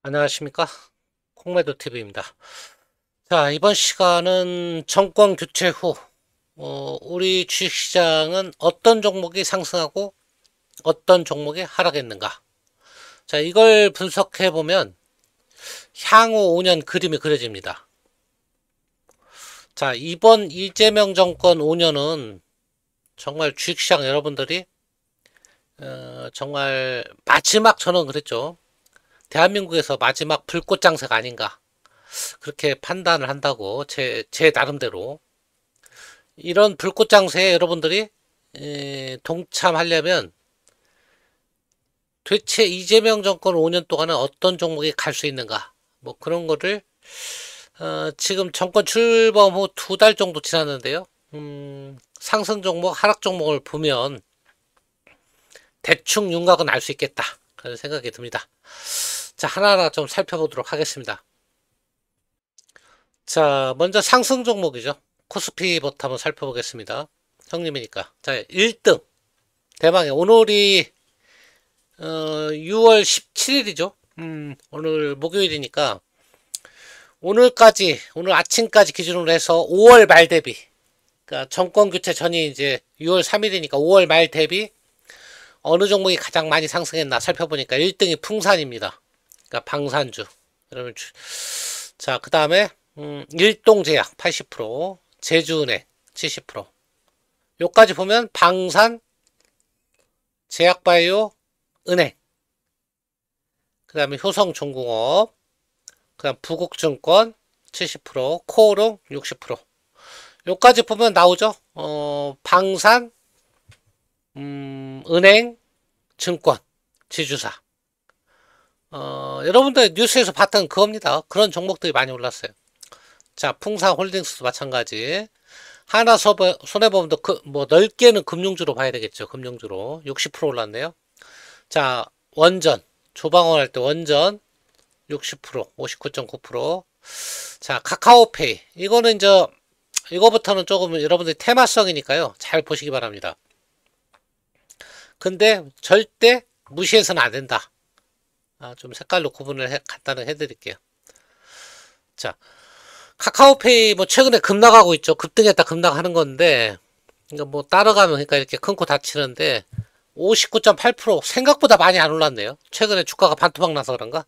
안녕하십니까? 콩매도TV입니다. 자, 이번 시간은 정권 교체 후, 우리 주식시장은 어떤 종목이 상승하고 어떤 종목이 하락했는가? 자, 이걸 분석해보면 향후 5년 그림이 그려집니다. 자, 이번 이재명 정권 5년은 정말 주식시장 여러분들이, 정말 마지막, 저는 그랬죠. 대한민국에서 마지막 불꽃 장사가 아닌가. 그렇게 판단을 한다고, 제 나름대로. 이런 불꽃 장세에 여러분들이 동참하려면 도대체 이재명 정권 5년 동안은 어떤 종목이 갈 수 있는가? 뭐 그런 거를 지금 정권 출범 후 2달 정도 지났는데요. 상승 종목, 하락 종목을 보면 대충 윤곽은 알 수 있겠다. 그런 생각이 듭니다. 자, 하나하나 좀 살펴보도록 하겠습니다. 자, 먼저 상승 종목이죠. 코스피부터 한번 살펴보겠습니다. 형님이니까. 자, 1등. 대망의 오늘이 6월 17일이죠. 오늘 목요일이니까 오늘까지 오늘 아침까지 기준으로 해서 5월 말 대비, 그러니까 정권 교체 전이 이제 6월 3일이니까 5월 말 대비 어느 종목이 가장 많이 상승했나 살펴보니까 1등이 풍산입니다. 그러니까 방산주. 여러분, 자, 그 다음에 일동제약 80%, 제주은행 70%. 요까지 보면 방산, 제약바이오, 은행, 그 다음에 효성중공업, 그 다음 부국증권 70%, 코오롱 60%. 요까지 보면 나오죠. 방산, 은행, 증권, 지주사. 여러분들 뉴스에서 봤던 그겁니다. 그런 종목들이 많이 올랐어요. 자, 풍사홀딩스도 마찬가지. 하나 손해보험도 뭐 넓게는 금융주로 봐야 되겠죠. 금융주로 60% 올랐네요. 자, 원전 조방원 할 때 원전 60%, 59.9%. 자, 카카오페이 이거는 이거부터는 조금 여러분들이 테마성이니까요. 잘 보시기 바랍니다. 근데 절대 무시해서는 안 된다. 좀 색깔로 구분을 간단히 해드릴게요. 자, 카카오페이 뭐 최근에 급락하고 있죠. 급등했다 급락하는 건데, 그러니까 뭐 따라가면 그러니까 이렇게 큰 코 다치는데 59.8% 생각보다 많이 안 올랐네요. 최근에 주가가 반토막 나서 그런가?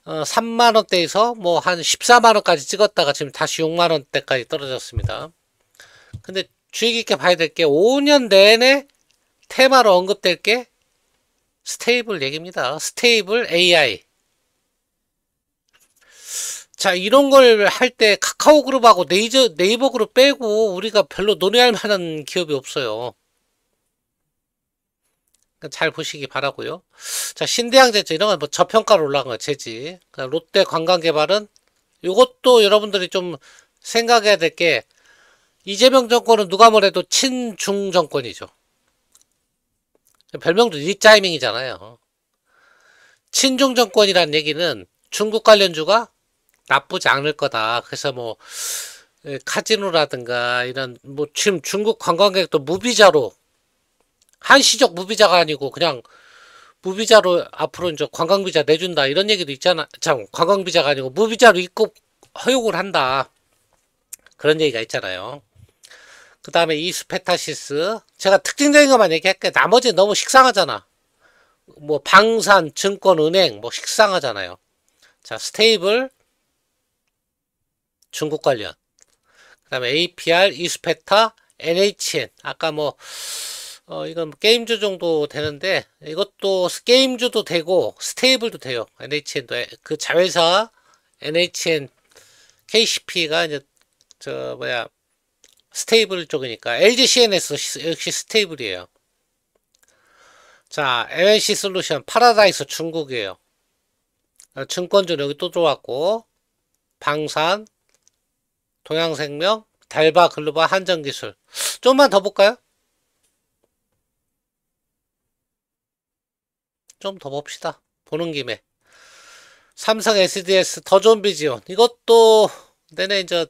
3만 원대에서 뭐 한 14만 원까지 찍었다가 지금 다시 6만 원대까지 떨어졌습니다. 근데 주의 깊게 봐야 될 게 5년 내내 테마로 언급될 게 스테이블 얘기입니다. 스테이블 AI. 자, 이런 걸 할 때 카카오 그룹하고 네이버 그룹 빼고 우리가 별로 논의할 만한 기업이 없어요. 잘 보시기 바라고요. 자, 신대양제죠. 이런 건 뭐 저평가로 올라간 거 제지. 그러니까 롯데 관광개발은 이것도 여러분들이 좀 생각해야 될 게 이재명 정권은 누가 뭐래도 친중 정권이죠. 별명도 리짜이밍이잖아요. 친중 정권이란 얘기는 중국 관련주가 나쁘지 않을 거다. 그래서 뭐 카지노라든가 이런 뭐 지금 중국 관광객도 무비자로 한시적 무비자가 아니고 그냥 무비자로 앞으로 이제 관광비자 내준다 이런 얘기도 있잖아. 참 관광비자가 아니고 무비자로 입국 허용을 한다. 그런 얘기가 있잖아요. 그 다음에 이스페타시스 제가 특징적인 것만 얘기할게. 나머지 너무 식상하잖아. 뭐 방산, 증권, 은행 뭐 식상하잖아요. 자, 스테이블 중국 관련. 그 다음에 APR, 이스페타, NHN 아까 뭐 이건 뭐 게임주 정도 되는데 이것도 게임주도 되고 스테이블도 돼요. NHN도 그 자회사 NHN KCP가 이제 저 뭐야 스테이블 쪽이니까 LG CNS 역시 스테이블이에요. 자, MNC 솔루션 파라다이스 중국이에요. 증권주 여기 또 들어왔고 방산 동양생명 달바 글로벌 한전기술 좀만 더 볼까요? 좀 더 봅시다. 보는 김에 삼성 SDS 더 좋은 비지온 이것도 내내 이제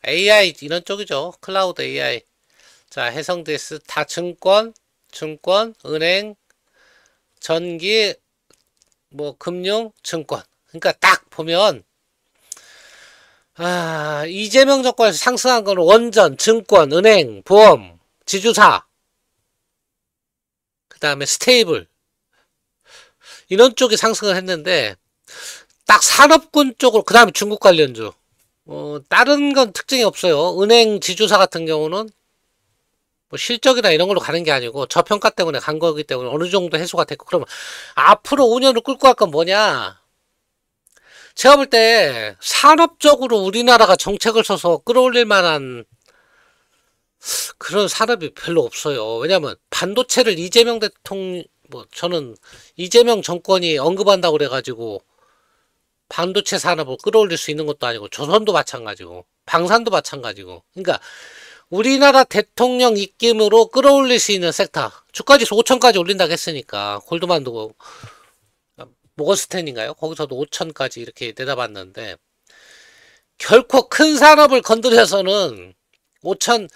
AI 이런 쪽이죠. 클라우드 AI. 자, 해성 DS 다 증권, 은행, 전기, 뭐 금융, 증권. 그러니까 딱 보면 이재명 정권에서 상승한 거는 원전, 증권, 은행, 보험, 지주사, 그 다음에 스테이블 이런 쪽이 상승을 했는데 딱 산업군 쪽으로 그 다음에 중국 관련주 다른 건 특징이 없어요. 은행, 지주사 같은 경우는 뭐 실적이나 이런 걸로 가는 게 아니고 저평가 때문에 간 거기 때문에 어느 정도 해소가 됐고 그러면 앞으로 5년을 끌고 갈 건 뭐냐? 제가 볼 때 산업적으로 우리나라가 정책을 써서 끌어올릴 만한 그런 산업이 별로 없어요. 왜냐면 반도체를 이재명 대통령 뭐 저는 이재명 정권이 언급한다고 그래가지고 반도체 산업을 끌어올릴 수 있는 것도 아니고 조선도 마찬가지고 방산도 마찬가지고 그러니까 우리나라 대통령 입김으로 끌어올릴 수 있는 섹터 주가지수 5천까지 올린다고 했으니까 골드만도 모건스탠인가요? 거기서도 5천까지 이렇게 내다봤는데 결코 큰 산업을 건드려서는 5천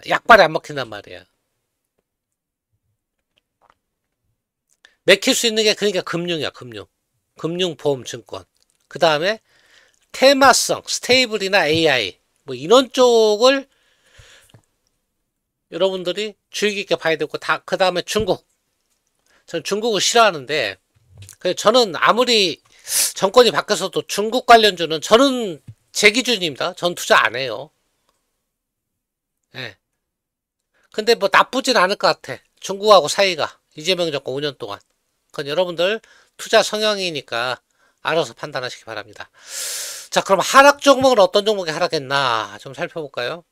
약발이 안 먹힌단 말이야. 맥힐 수 있는 게 그러니까 금융이야. 금융, 보험, 증권. 그 다음에 테마성, 스테이블이나 AI 뭐 이런 쪽을 여러분들이 주의 깊게 봐야 되고 그 다음에 중국. 저는 중국을 싫어하는데 저는 아무리 정권이 바뀌어서도 중국 관련주는 저는 제 기준입니다. 전 투자 안 해요. 예. 근데 뭐 나쁘진 않을 것 같아. 중국하고 사이가 이재명 정권 5년 동안. 그건 여러분들 투자 성향이니까 알아서 판단하시기 바랍니다. 자, 그럼 하락 종목은 어떤 종목이 하락했나 좀 살펴볼까요?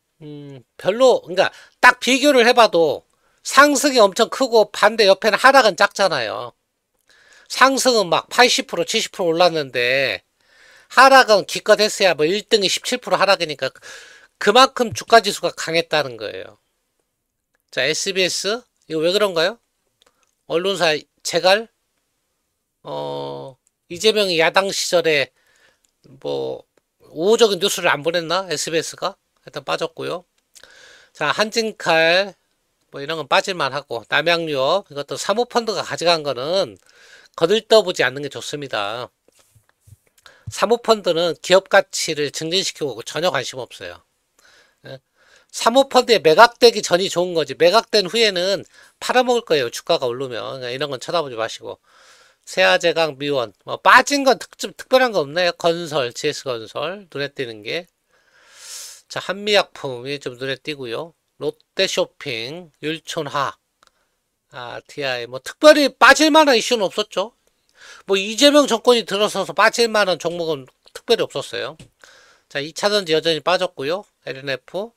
별로, 그러니까 딱 비교를 해봐도 상승이 엄청 크고 반대 옆에는 하락은 작잖아요. 상승은 막 80%, 70% 올랐는데 하락은 기껏 했어야 뭐 1등이 17% 하락이니까 그만큼 주가 지수가 강했다는 거예요. 자, SBS 이거 왜 그런가요? 언론사 재갈 이재명이 야당 시절에 뭐 우호적인 뉴스를 안 보냈나? SBS가 일단 빠졌고요. 자, 한진칼 뭐 이런 건 빠질만 하고 남양유업 이것도 사모펀드가 가져간 거는 거들떠보지 않는 게 좋습니다. 사모펀드는 기업 가치를 증진시키고 전혀 관심 없어요. 사모펀드에 매각되기 전이 좋은 거지 매각된 후에는 팔아먹을 거예요. 주가가 오르면 이런 건 쳐다보지 마시고 세아제강 미원 뭐 빠진 건 특별한 거 없네요. 건설 GS건설 눈에 띄는 게 자 한미약품이 좀 눈에 띄고요. 롯데쇼핑 율촌하 TI 뭐 특별히 빠질 만한 이슈는 없었죠. 뭐 이재명 정권이 들어서서 빠질 만한 종목은 특별히 없었어요. 자 2차전지 여전히 빠졌고요. LNF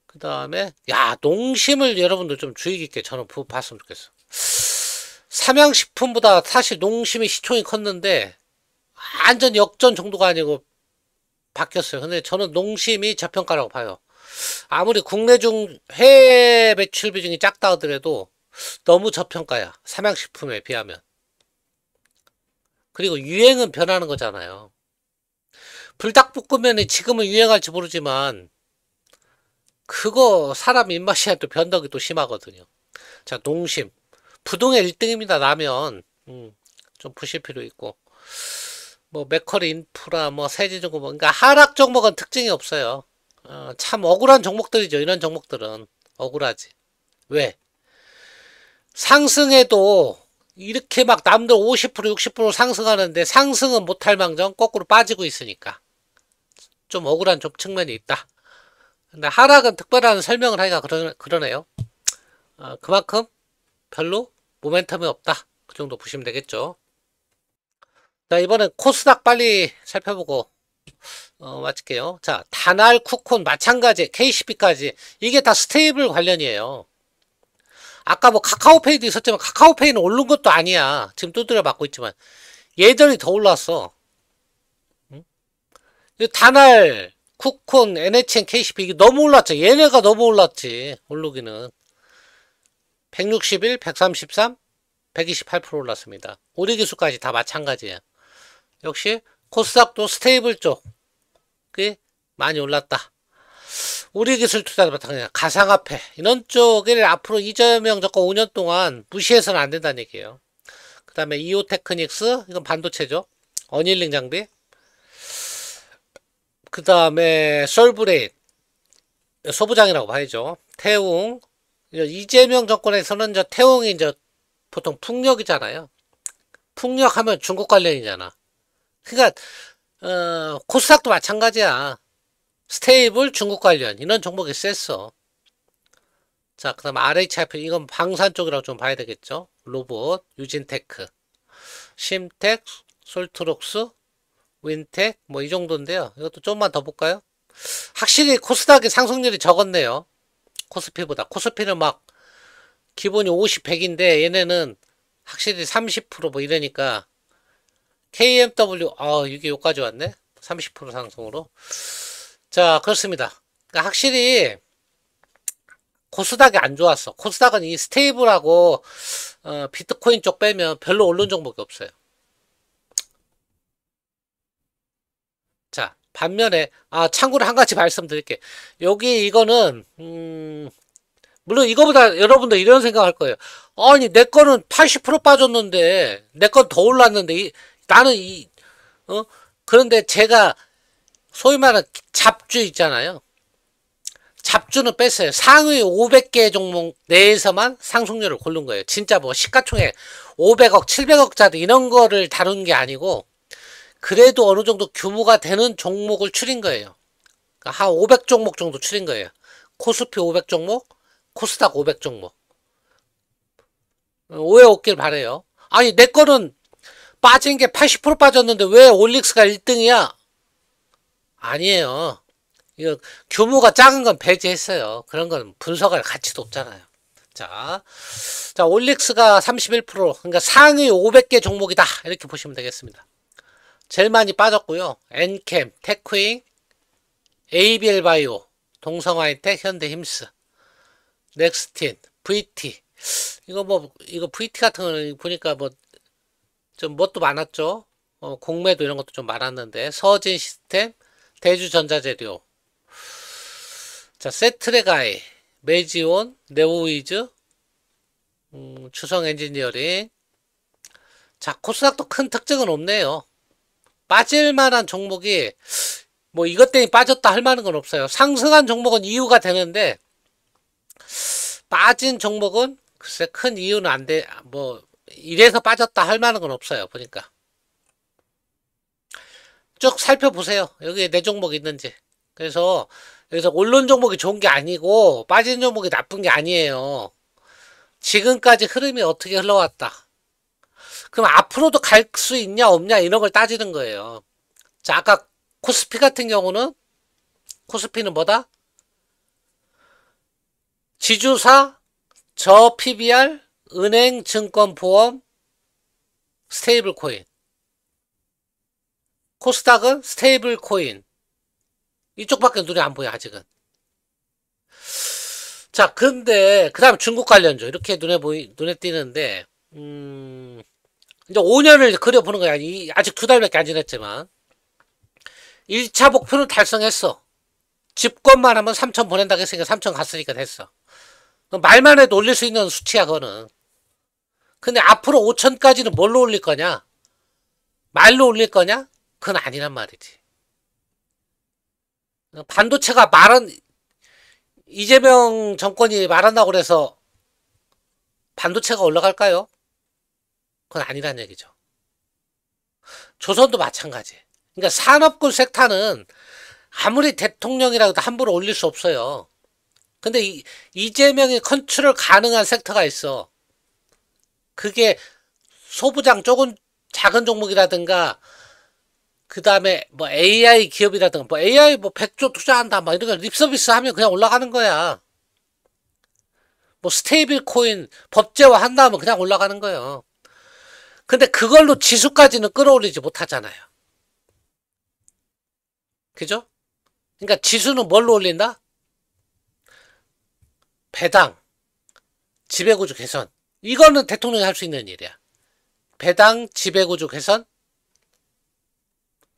그 다음에 야 농심을 여러분들 좀 주의 깊게 저는 봤으면 좋겠어. 삼양식품보다 사실 농심이 시총이 컸는데 완전 역전 정도가 아니고 바뀌었어요. 근데 저는 농심이 저평가라고 봐요. 아무리 국내 중 해외 매출 비중이 작다 하더라도 너무 저평가야. 삼양식품에 비하면. 그리고 유행은 변하는 거잖아요. 불닭볶음면이 지금은 유행할지 모르지만 그거 사람 입맛이야 또 변덕이 또 심하거든요. 자 농심 부동의 1등입니다. 라면 좀 보실 필요 있고 뭐 맥커리 인프라 뭐 세진중공 그러니까 하락 종목은 특징이 없어요. 참 억울한 종목들이죠. 이런 종목들은 억울하지. 왜? 상승해도 이렇게 막 남들 50% 60% 상승하는데 상승은 못할 망정 거꾸로 빠지고 있으니까 좀 억울한 좀 측면이 있다. 근데 하락은 특별한 설명을 하기가 그러네요. 그만큼 별로 모멘텀이 없다. 그 정도 보시면 되겠죠. 자, 이번엔 코스닥 빨리 살펴보고 마칠게요. 자, 다날, 쿠콘 마찬가지, KCB까지 이게 다 스테이블 관련이에요. 아까 뭐 카카오페이도 있었지만 카카오페이는 오른 것도 아니야. 지금 두드려 맞고 있지만 얘들이 더 올랐어. 응? 다날, 쿠콘, NHN, KCB 이게 너무 올랐죠. 얘네가 너무 올랐지. 오르기는 161, 133, 128% 올랐습니다. 우리기술까지 다 마찬가지야. 역시 코스닥도 스테이블 쪽이 많이 올랐다. 우리기술 투자를 바탕에 가상화폐 이런 쪽을 앞으로 이재명 정권 5년 동안 무시해서는 안 된다는 얘기예요. 그 다음에 이오테크닉스, 이건 반도체죠. 어닐링 장비. 그 다음에 솔브레인, 소부장이라고 봐야죠. 태웅. 이재명 정권에서는 이제 태웅이 이제 보통 풍력이잖아요. 풍력하면 중국 관련이잖아. 그러니까 코스닥도 마찬가지야. 스테이블 중국 관련 이런 종목이 셌어. 자, 그 다음 RHIP 이건 방산 쪽이라고 좀 봐야 되겠죠. 로봇, 유진테크, 심텍, 솔트록스, 윈텍 뭐 이 정도인데요. 이것도 좀만 더 볼까요? 확실히 코스닥의 상승률이 적었네요. 코스피보다. 코스피는 막 기본이 50, 100인데 얘네는 확실히 30%뭐 이러니까 KMW 이게 여기까지 왔네. 30% 상승으로. 자, 그렇습니다. 그러니까 확실히 코스닥이 안 좋았어. 코스닥은 이 스테이블하고 비트코인 쪽 빼면 별로 오른 종목이 없어요. 자, 반면에 참고로 한 가지 말씀드릴게. 여기 이거는 물론 이거보다 여러분들 이런 생각할 거예요. 아니 내 거는 80% 빠졌는데 내 건 더 올랐는데 나는 그런데 제가 소위 말하는 잡주 있잖아요. 잡주는 뺐어요. 상위 500개 종목 내에서만 상승률을 고른 거예요. 진짜 뭐 시가총액 500억, 700억짜리 이런 거를 다룬 게 아니고 그래도 어느 정도 규모가 되는 종목을 추린 거예요. 그러니까 한 500종목 정도 추린 거예요. 코스피 500종목, 코스닥 500종목. 오해 없길 바래요. 아니 내 거는 빠진 게 80% 빠졌는데 왜 올릭스가 1등이야? 아니에요. 이거 규모가 작은 건 배제했어요. 그런 건 분석할 가치도 없잖아요. 자, 올릭스가 31%, 그러니까 상위 500개 종목이다. 이렇게 보시면 되겠습니다. 제일 많이 빠졌고요. 엔캠, 테크잉, ABL바이오, 동성하이텍, 현대힘스, 넥스틴, VT. 이거 VT 같은 거는 보니까 좀 뭣도 많았죠. 공매도 이런 것도 좀 많았는데, 서진 시스템, 대주전자재료, 자, 세트레가이, 메지온, 네오위즈, 추성 엔지니어링. 자, 코스닥도 큰 특징은 없네요. 빠질 만한 종목이 뭐 이것 때문에 빠졌다 할 만한 건 없어요. 상승한 종목은 이유가 되는데 빠진 종목은 글쎄 큰 이유는 안 돼. 뭐 이래서 빠졌다 할 만한 건 없어요. 보니까 쭉 살펴보세요. 여기에 내 종목 있는지. 그래서 여기서 오른 종목이 좋은 게 아니고 빠진 종목이 나쁜 게 아니에요. 지금까지 흐름이 어떻게 흘러왔다. 그럼 앞으로도 갈 수 있냐 없냐 이런 걸 따지는 거예요. 자, 아까 코스피 같은 경우는 코스피는 뭐다? 지주사, 저 PBR, 은행, 증권, 보험, 스테이블 코인. 코스닥은 스테이블 코인. 이쪽밖에 눈에 안 보여 아직은. 자, 근데 그 다음 중국 관련주 이렇게 눈에 띄는데 이제 5년을 그려보는 거야. 아직 2달밖에 안 지났지만 1차 목표는 달성했어. 집권만 하면 3천 보낸다고 했으니까 3천 갔으니까 됐어. 말만 해도 올릴 수 있는 수치야 그거는. 근데 앞으로 5천까지는 뭘로 올릴 거냐? 말로 올릴 거냐? 그건 아니란 말이지. 반도체가 이재명 정권이 말한다고 그래서 반도체가 올라갈까요? 그건 아니란 얘기죠. 조선도 마찬가지. 그러니까 산업군 섹터는 아무리 대통령이라도 함부로 올릴 수 없어요. 근데 이재명이 컨트롤 가능한 섹터가 있어. 그게 소부장 조금 작은 종목이라든가 그 다음에 뭐 AI 기업이라든가 뭐 AI 뭐 100조 투자한다 막 이런 거 립서비스 하면 그냥 올라가는 거야. 뭐 스테이블 코인 법제화 한다면 그냥 올라가는 거예요. 근데 그걸로 지수까지는 끌어올리지 못하잖아요. 그죠? 그러니까 지수는 뭘로 올린다? 배당, 지배구조 개선. 이거는 대통령이 할 수 있는 일이야. 배당, 지배구조 개선,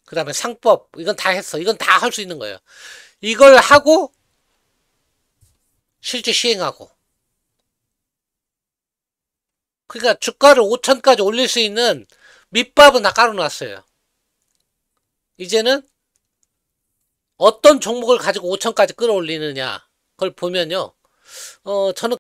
그 다음에 상법. 이건 다 했어. 이건 다 할 수 있는 거예요. 이걸 하고 실제 시행하고. 그러니까 주가를 5천까지 올릴 수 있는 밑밥은 다 깔아놨어요. 이제는 어떤 종목을 가지고 5천까지 끌어올리느냐 그걸 보면요. 저는